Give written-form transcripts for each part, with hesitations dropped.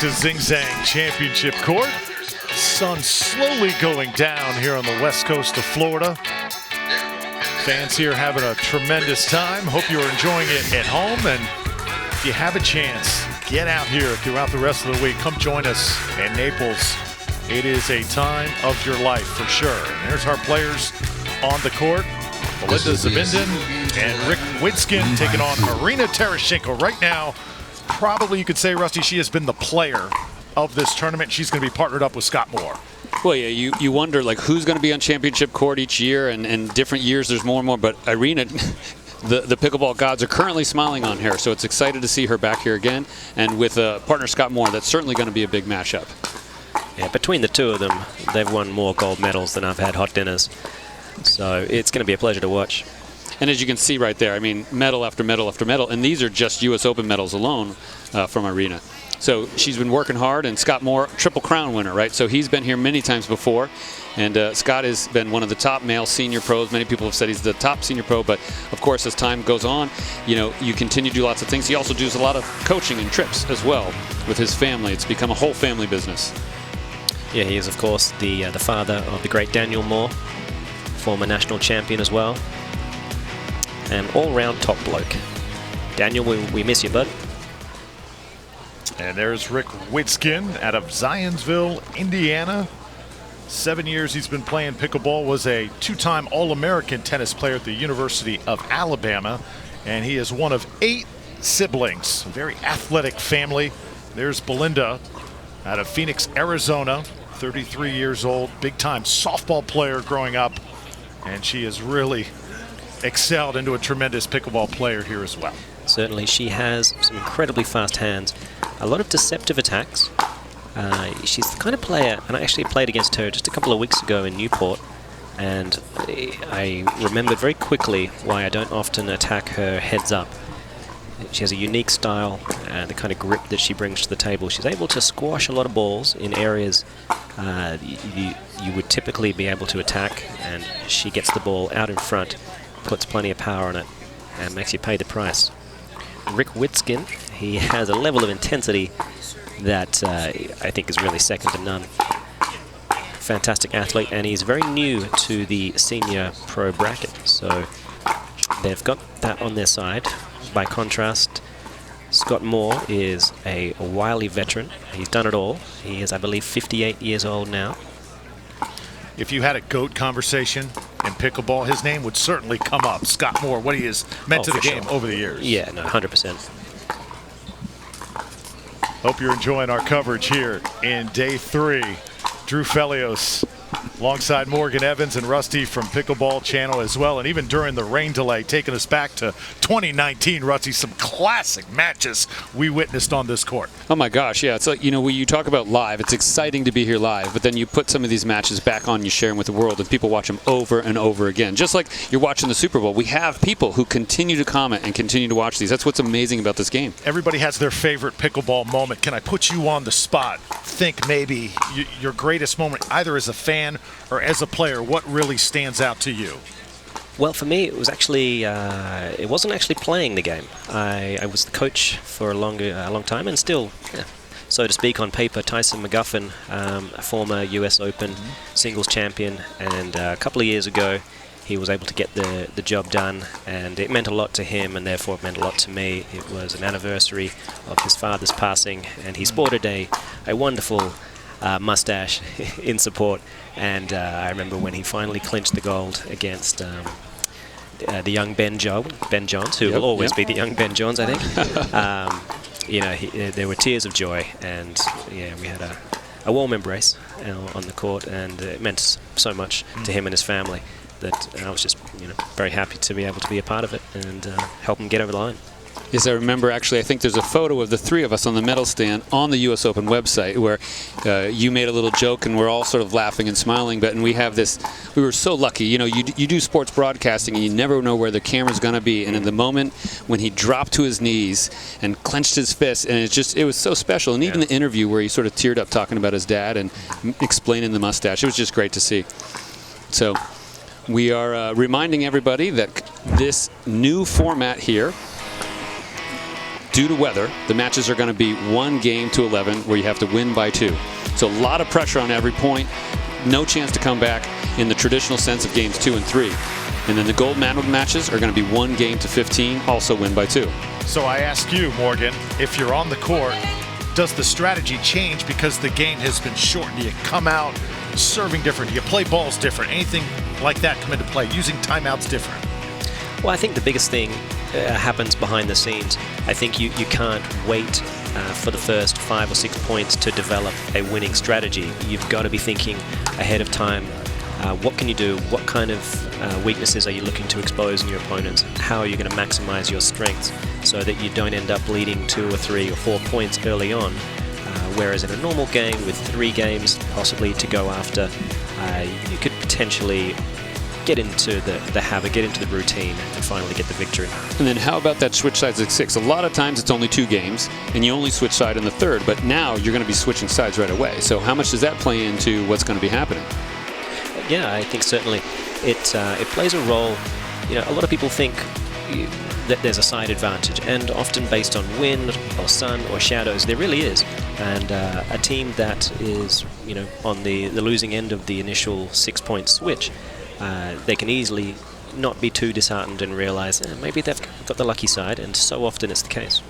to Zing Zang Championship Court. Sun slowly going down here on the west coast of Florida. Fans here having a tremendous time. Hope you're enjoying it at home, and if you have a chance, get out here throughout the rest of the week. Come join us in Naples. It is a time of your life for sure. And there's our players on the court. Belinda Zbinden and Rick Witsken taking on Irina Tereschenko right now. Probably you could say, Rusty, she has been the player of this tournament. She's going to be partnered up with Scott Moore. Well, yeah, you wonder like who's going to be on championship court each year, and different years there's more and more. But Irina, the pickleball gods are currently smiling on her, so it's excited to see her back here again. And with partner Scott Moore, that's certainly going to be a big matchup. Yeah, between the two of them, they've won more gold medals than I've had hot dinners. So it's going to be a pleasure to watch. And as you can see right there, I mean, medal after medal after medal, and these are just U.S. Open medals alone from Irina. So she's been working hard, and Scott Moore, Triple Crown winner, right? So he's been here many times before, and Scott has been one of the top male senior pros. Many people have said he's the top senior pro, but of course, as time goes on, you know, you continue to do lots of things. He also does a lot of coaching and trips as well with his family. It's become a whole family business. Yeah, he is, of course, the father of the great Daniel Moore, former national champion as well. An all-round top bloke. Daniel, we miss you, bud. And there's Rick Witsken out of Zionsville, Indiana. 7 years he's been playing pickleball, was a two-time All-American tennis player at the University of Alabama, and he is one of 8 siblings. A very athletic family. There's Belinda out of Phoenix, Arizona, 33 years old, big-time softball player growing up, and she has really excelled into a tremendous pickleball player here as well. Certainly, she has some incredibly fast hands, a lot of deceptive attacks. She's the kind of player, and I actually played against her just a couple of weeks ago in Newport, and I remembered very quickly why I don't often attack her heads up. She has a unique style and the kind of grip that she brings to the table. She's able to squash a lot of balls in areas you would typically be able to attack, and she gets the ball out in front, puts plenty of power on it, and makes you pay the price. Rick Witsken, he has a level of intensity that I think is really second to none. Fantastic athlete, and he's very new to the senior pro bracket, so they've got that on their side. By contrast, Scott Moore is a wily veteran. He's done it all. He is, I believe, 58 years old now. If you had a GOAT conversation in pickleball, his name would certainly come up. Scott Moore, what he has meant to the game over the years. Yeah, no, 100%. Hope you're enjoying our coverage here in day 3. Drew Felios alongside Morgan Evans and Rusty from Pickleball Channel as well. And even during the rain delay, taking us back to 2019, Rusty, some classic matches we witnessed on this court. Oh my gosh, yeah. It's like, you know, when you talk about live, it's exciting to be here live, but then you put some of these matches back on, you share them with the world, and people watch them over and over again. Just like you're watching the Super Bowl, we have people who continue to comment and continue to watch these. That's what's amazing about this game. Everybody has their favorite pickleball moment. Can I put you on the spot? Think maybe your greatest moment, either as a fan or as a player. What really stands out to you? Well, for me, it was actually, it wasn't actually playing the game. I was the coach for a long time, and still, so to speak, on paper, Tyson McGuffin, a former US Open singles champion, and a couple of years ago, he was able to get the job done, and it meant a lot to him, and therefore it meant a lot to me. It was an anniversary of his father's passing, and he sported a wonderful mustache in support, and I remember when he finally clinched the gold against the young Ben Johns, who will always be the young Ben Johns, I think. You know, there were tears of joy, and yeah, we had a warm embrace on the court, and it meant so much to him and his family that I was just, you know, very happy to be able to be a part of it and help him get over the line. Yes, I remember actually, I think there's a photo of the 3 of us on the medal stand on the U.S. Open website where you made a little joke and we're all sort of laughing and smiling, and we have this, we were so lucky, you know, you do sports broadcasting and you never know where the camera's going to be, and in the moment when he dropped to his knees and clenched his fist, and it was so special, and even the interview where he sort of teared up talking about his dad and explaining the mustache, it was just great to see. So we are reminding everybody that this new format here due to weather, the matches are going to be 1 game to 11 where you have to win by 2. So a lot of pressure on every point. No chance to come back in the traditional sense of games 2 and 3. And then the gold medal matches are going to be 1 game to 15, also win by 2. So I ask you, Morgan, if you're on the court, does the strategy change because the game has been shortened? Do you come out serving different? Do you play balls different? Anything like that come into play? Using timeouts different? Well, I think the biggest thing happens behind the scenes. I think you can't wait for the first 5 or 6 points to develop a winning strategy. You've got to be thinking ahead of time. What can you do? What kind of weaknesses are you looking to expose in your opponents? How are you going to maximize your strengths so that you don't end up leading 2 or 3 or 4 points early on? Whereas in a normal game with 3 games possibly to go after, you could potentially get into the habit, get into the routine, and finally get the victory. And then how about that switch sides at 6? A lot of times it's only 2 games, and you only switch side in the 3rd, but now you're going to be switching sides right away. So how much does that play into what's going to be happening? Yeah, I think certainly it plays a role. You know, a lot of people think that there's a side advantage, and often based on wind or sun or shadows, there really is. And a team that is, you know, on the losing end of the initial 6-point switch, they can easily not be too disheartened and realize maybe they've got the lucky side, and so often it's the case.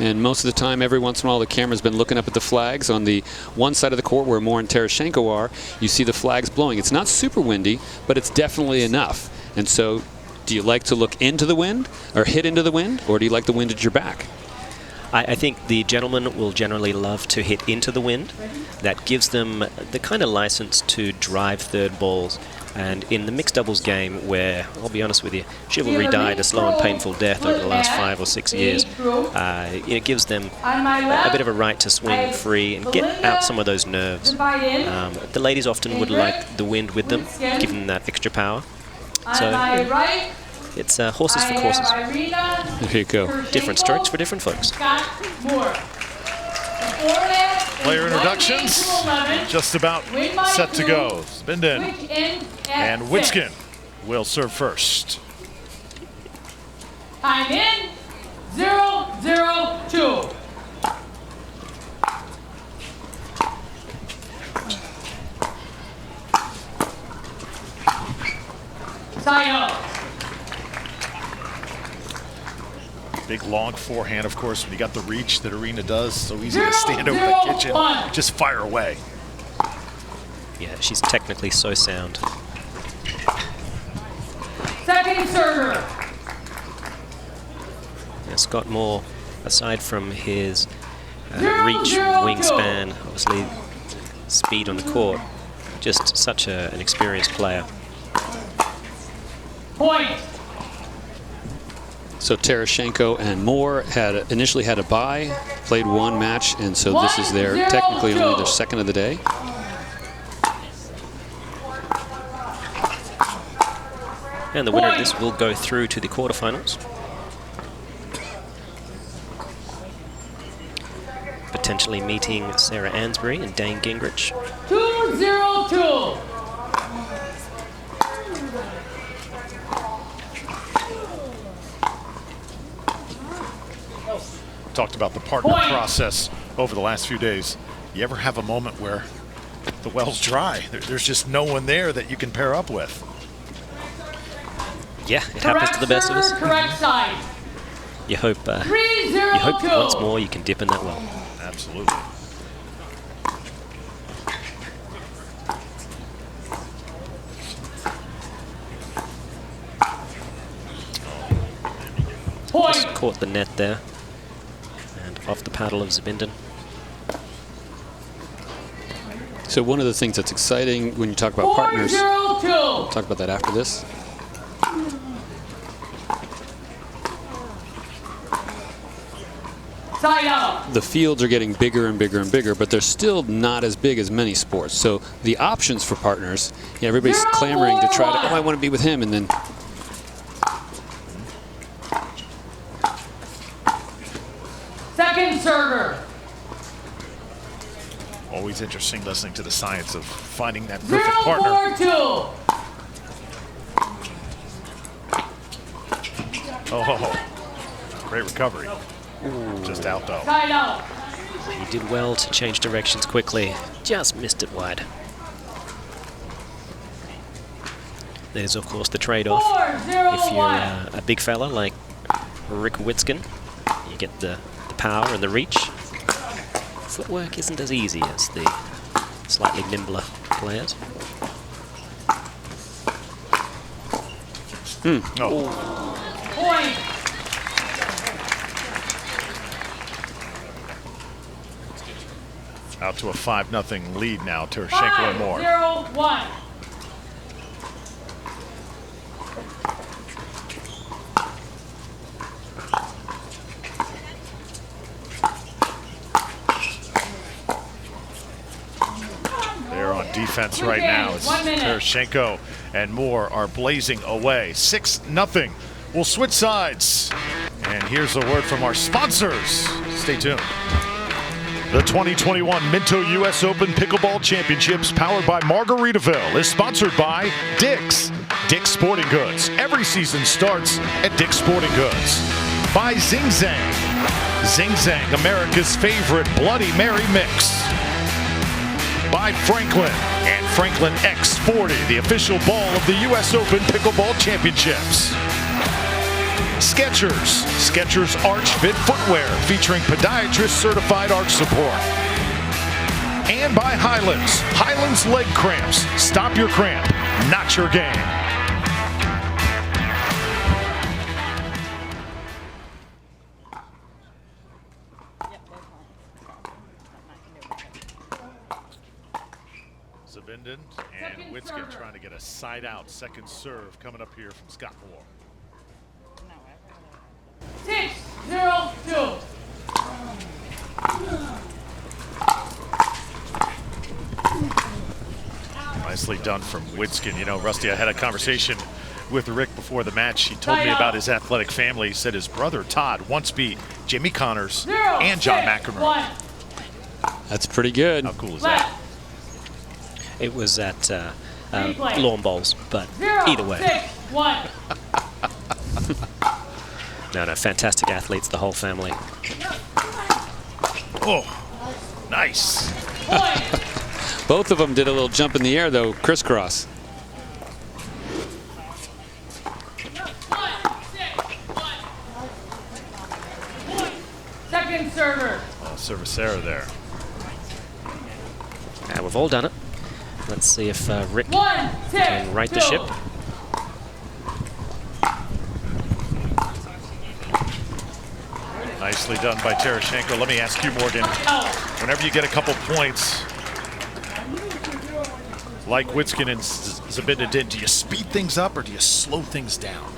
And most of the time, every once in a while, the camera's been looking up at the flags. On the one side of the court where Moore and Tereschenko are, you see the flags blowing. It's not super windy, but it's definitely enough. And so, do you like to look into the wind or hit into the wind, or do you like the wind at your back? I think the gentlemen will generally love to hit into the wind. That gives them the kind of license to drive 3rd balls. And in the mixed doubles game, where, I'll be honest with you, chivalry died a slow and painful death over the last 5 or 6 years, it gives them a bit of a right to swing free and get out some of those nerves. The ladies often would like the wind with them, give them that extra power. So it's horses for courses. There you go. Different strokes for different folks. Player introductions just about set to go. Zbinden and Witsken will serve first. Time in, 0-0-2. Side up. Big long forehand, of course, when you got the reach that Irina does. So easy to stand over the kitchen, just fire away. Yeah, she's technically so sound. Second server. Yeah, Scott Moore, aside from his reach, wingspan, obviously speed on the court, just such an experienced player. Point. So Tereschenko and Moore initially had a bye, played 1 match, and so this is technically only their 2nd of the day. And the winner of this will go through to the quarterfinals. Potentially meeting Sarah Ansbury and Dane Gingrich. 2-0-2. Talked about the partner process over the last few days. You ever have a moment where the well's dry? There's just no one there that you can pair up with? Yeah, it happens to the best of us. Correct side. You hope once more you can dip in that well. Absolutely. Just caught the net there. And off the paddle of Zbinden. So one of the things that's exciting when you talk about partners, we'll talk about that after this. Side out. The fields are getting bigger and bigger and bigger, but they're still not as big as many sports. So the options for partners, yeah, everybody's clamoring to try to, oh, I want to be with him, and then Second server. Always interesting listening to the science of finding that perfect partner. 0-4-2. Oh, great recovery. Just out though. Side out. He did well to change directions quickly. Just missed it wide. There's, of course, the trade-off. 4-0-1. If you're a big fella like Rick Witsken, you get the power and the reach. Footwork isn't as easy as the slightly nimbler players. Point. Out to a 5-0 lead now. Tereschenko and more. 5-0-1. They're on defense right now. As 1 minute. Tereschenko and Moore are blazing away. 6-0. We'll switch sides. And here's a word from our sponsors. Stay tuned. The 2021 Minto U.S. Open Pickleball Championships, powered by Margaritaville, is sponsored by Dick's. Dick's Sporting Goods. Every season starts at Dick's Sporting Goods. By Zing Zang. Zing Zang, America's favorite Bloody Mary mix. By Franklin and Franklin X40, the official ball of the U.S. Open Pickleball Championships. Skechers. Skechers Arch Fit Footwear, featuring podiatrist-certified arch support. And by Highlands. Highlands Leg Cramps. Stop your cramp, not your game. Zbinden and Witsken trying to get a side-out second serve coming up here from Scott Moore. 6-0-2. Nicely done from Witsken. You know, Rusty, I had a conversation with Rick before the match. He told me about his athletic family. He said his brother Todd once beat Jimmy Connors and John McEnroe. That's pretty good. How cool is that? It was at lawn bowls, but either way. 6-1. No, fantastic athletes, the whole family. Oh, nice. Both of them did a little jump in the air, though, crisscross. Second server. Service error there. We've all done it. Let's see if Rick 1-6. can right the ship. Nicely done by Tereschenko. Let me ask you, Morgan, whenever you get a couple points, like Witsken and Zbinden did, do you speed things up or do you slow things down?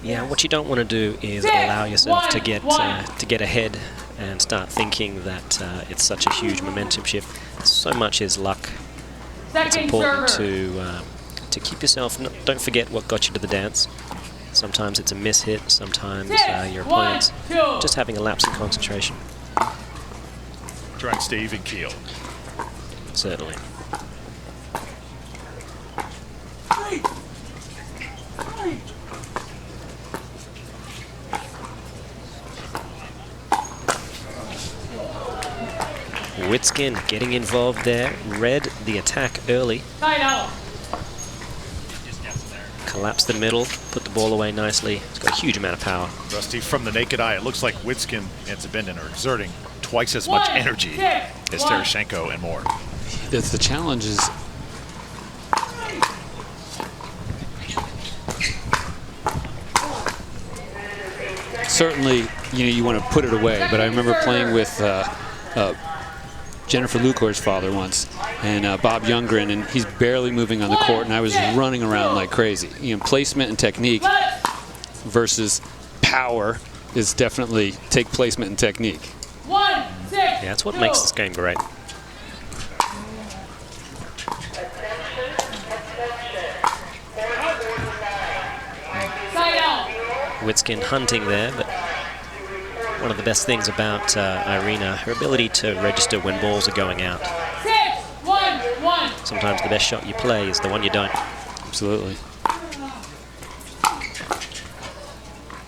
Yeah, what you don't want to do is allow yourself to get ahead and start thinking that it's such a huge momentum shift. So much is luck. It's important to keep yourself. Don't forget what got you to the dance. Sometimes it's a miss hit. Sometimes your opponent's just having a lapse in concentration. Try and stay even keel. Certainly. Witsken getting involved there. Read the attack early. Side out. Collapsed the middle, put the ball away nicely. It's got a huge amount of power. Rusty, from the naked eye, it looks like Witsken and Zbinden are exerting twice as much energy as Tereschenko and more. That's the challenge is certainly, you want to put it away, but I remember playing with Jennifer Lucor's father once, and Bob Youngren, and he's barely moving on the court, and I was running around like crazy. Placement and technique versus power is definitely take placement and technique. 1-6. Yeah, that's what makes this game great. Side out. Witsken hunting there, but one of the best things about Irina, her ability to register when balls are going out. 6-1-1. Sometimes the best shot you play is the one you don't. Absolutely.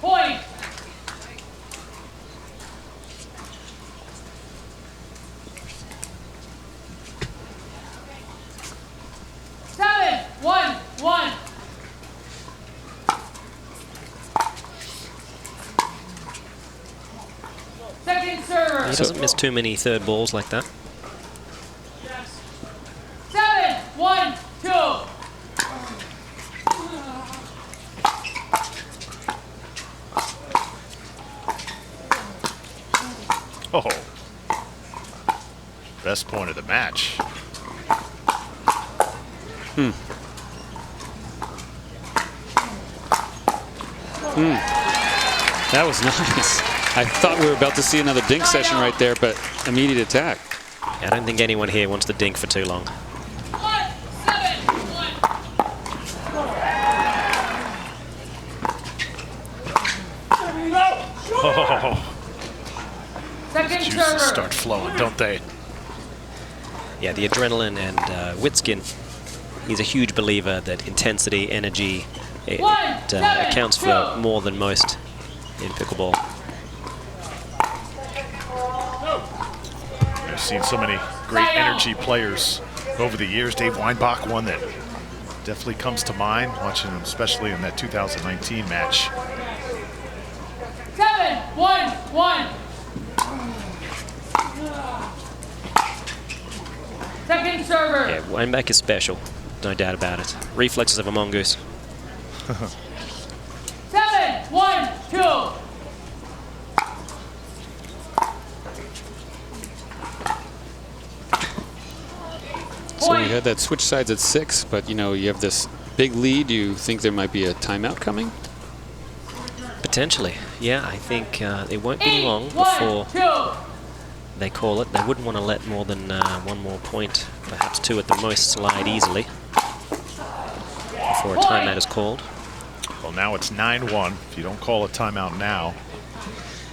Point. doesn't miss too many third balls like that. 7-1-2. Oh, best point of the match. That was nice. I thought we were about to see another dink session right there, but immediate attack. I don't think anyone here wants to dink for too long. 1-7-1. Oh, Second juices server. start flowing, don't they? Yeah, the adrenaline and Witsken, he's a huge believer that intensity, energy, it accounts for more than most in pickleball. I've seen so many great energy players over the years. Dave Weinbach, one that definitely comes to mind, watching him especially in that 2019 match. 7-1-1. Second server. Yeah, Weinbach is special, no doubt about it. Reflexes of a mongoose. 7-1-2. So we had that switch sides at 6, but you know, you have this big lead. Do you think there might be a timeout coming? Potentially, yeah. I think it won't be long before 8-1-2. they call it. They wouldn't want to let more than one more point, perhaps 2 at the most, slide easily before a timeout is called. Well, now it's 9-1. If you don't call a timeout now,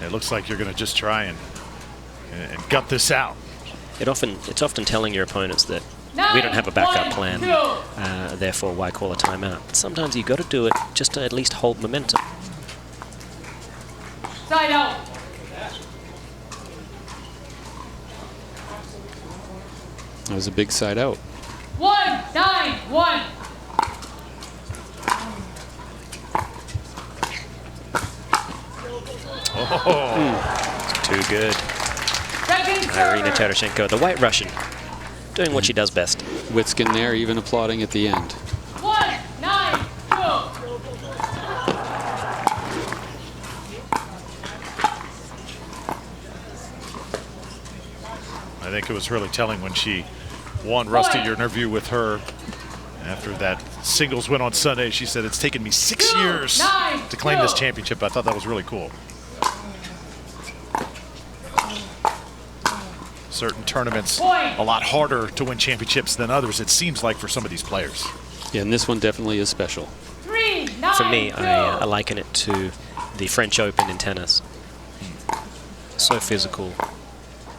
it looks like you're going to just try and gut this out. It's often telling your opponents that we don't have a backup plan, 9-1-2. therefore why call a timeout? But sometimes you've got to do it just to at least hold momentum. Side out. That was a big side out. 1-9-1. Too good. Second Irina server. Tereschenko, the White Russian, doing what she does best. Witsken there, even applauding at the end. 1-9-2. I think it was really telling when she won. Rusty, your interview with her after that singles win on Sunday, she said, "It's taken me 6 years to claim this championship." I thought that was really cool. Certain tournaments a lot harder to win championships than others, it seems like, for some of these players. Yeah, and this one definitely is special. 3-9-2. For me, I liken it to the French Open in tennis. So physical.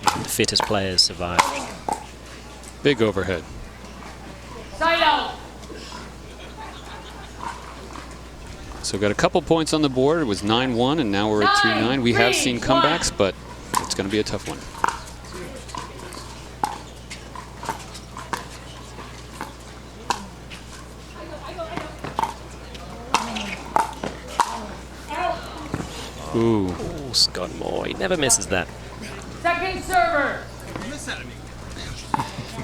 The fittest players survive. Big overhead. Side out. So got a couple points on the board. It was 9-1, and now we're at 3-9. We have seen 9-3-1. comebacks, but it's going to be a tough one. Ooh. Oh, Scott Moore, he never misses that. Second server.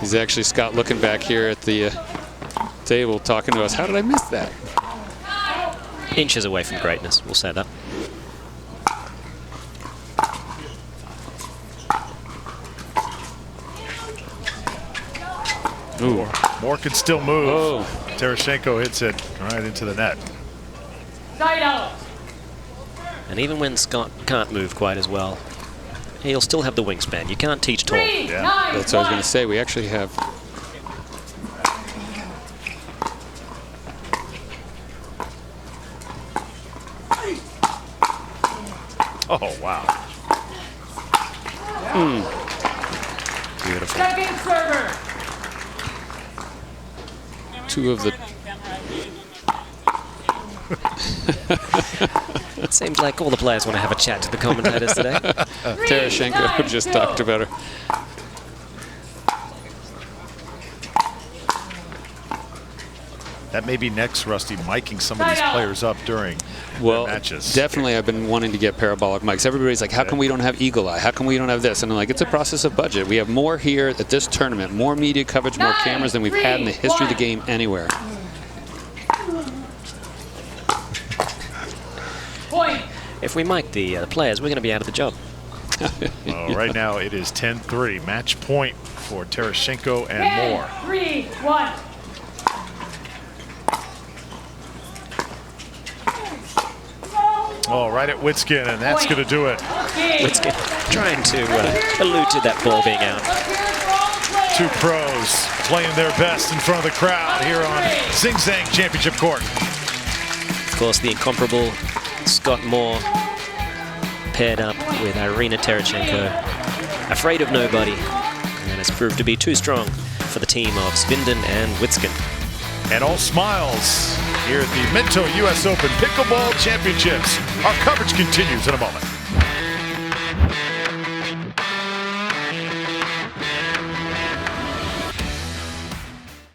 He's actually, Scott, looking back here at the table talking to us. How did I miss that? Inches away from greatness, we'll say that. Ooh. Moore can still move. Oh. Tereschenko hits it right into the net. Side out. And even when Scott can't move quite as well, he'll still have the wingspan. You can't teach tall. 3-9-1. That's what I was going to say. We actually have... Oh, wow. Beautiful. Second server. 2 of the... It seems like all the players want to have a chat to the commentators today. Tereschenko just 3-9-2. talked about her. That may be next, Rusty, miking some of these players up during their matches. Definitely I've been wanting to get parabolic mics. Everybody's like, how come we don't have eagle eye? How come we don't have this? And I'm like, it's a process of budget. We have more here at this tournament, more media coverage, more cameras than we've had in the history of the game anywhere. Point. If we mic the players, we're going to be out of the job. Well, right now it is 10-3. Match point for Tereschenko and more. 3-1. Oh, right at Witsken, and that's going to do it. Witsken trying to allude to that ball being out. Two pros playing their best in front of the crowd here on Zing Zang Championship Court. Of course, the incomparable Scott Moore paired up with Irina Tereschenko. Afraid of nobody, and has proved to be too strong for the team of Zbinden and Witsken. And all smiles here at the Minto US Open Pickleball Championships. Our coverage continues in a moment.